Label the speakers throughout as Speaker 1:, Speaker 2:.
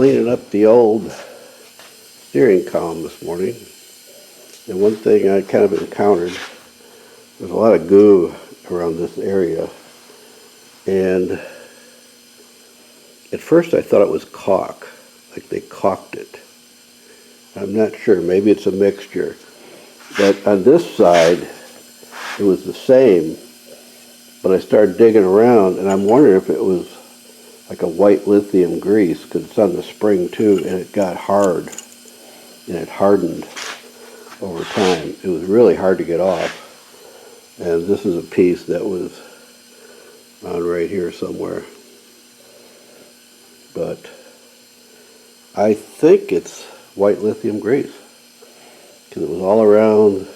Speaker 1: cleaning up the old steering column this morning, and one thing I kind of encountered, there's a lot of goo around this area, and at first I thought it was caulk, like they caulked it. I'm not sure, maybe it's a mixture. But on this side, it was the same, but I started digging around, and I'm wondering if it was like a white lithium grease, because it's on the spring too, and it got hard, and it hardened over time. It was really hard to get off, and this is a piece that was on right here somewhere. But I think it's white lithium grease, because it was all around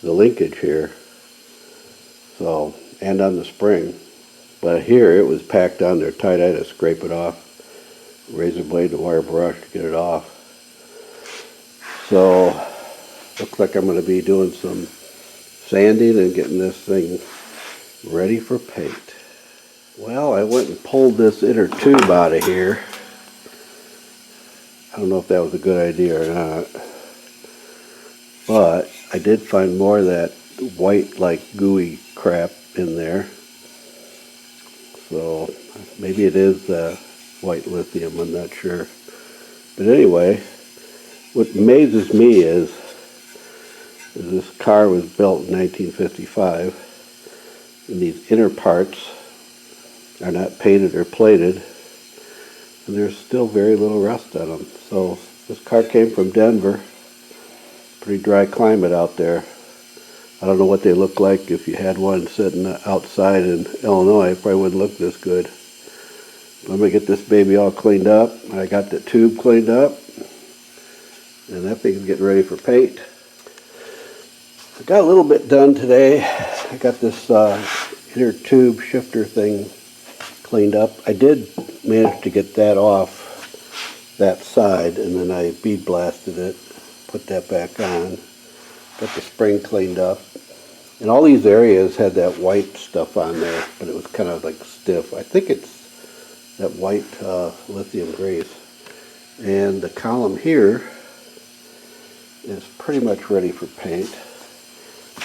Speaker 1: the linkage here, so, and on the spring. But here it was packed on there tight. I had to scrape it off, razor blade and wire brush to get it off. So looks like I'm going to be doing some sanding and getting this thing ready for paint. Well, I went and pulled this inner tube out of here. I don't know if that was a good idea or not, but I did find more of that white, like gooey crap in there. So maybe it is white lithium, I'm not sure. But anyway, what amazes me is this car was built in 1955, and these inner parts are not painted or plated, and there's still very little rust on them. So this car came from Denver, pretty dry climate out there. I don't know what they look like. If you had one sitting outside in Illinois, it probably wouldn't look this good. But I'm going to get this baby all cleaned up. I got the tube cleaned up, and that thing's getting ready for paint. I got a little bit done today. I got this inner tube shifter thing cleaned up. I did manage to get that off that side, and then I bead blasted it, put that back on, got the spring cleaned up. And all these areas had that white stuff on there, but it was kind of like stiff. I think it's that white lithium grease. And the column here is pretty much ready for paint.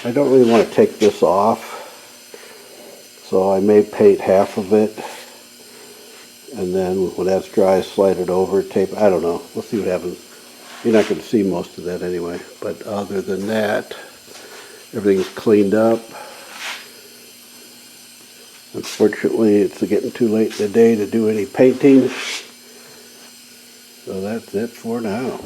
Speaker 1: I don't really want to take this off, so I may paint half of it, and then when that's dry, slide it over, tape. I don't know. We'll see what happens. You're not going to see most of that anyway. But other than that, everything's cleaned up. Unfortunately, it's getting too late in the day to do any painting. So that's it for now.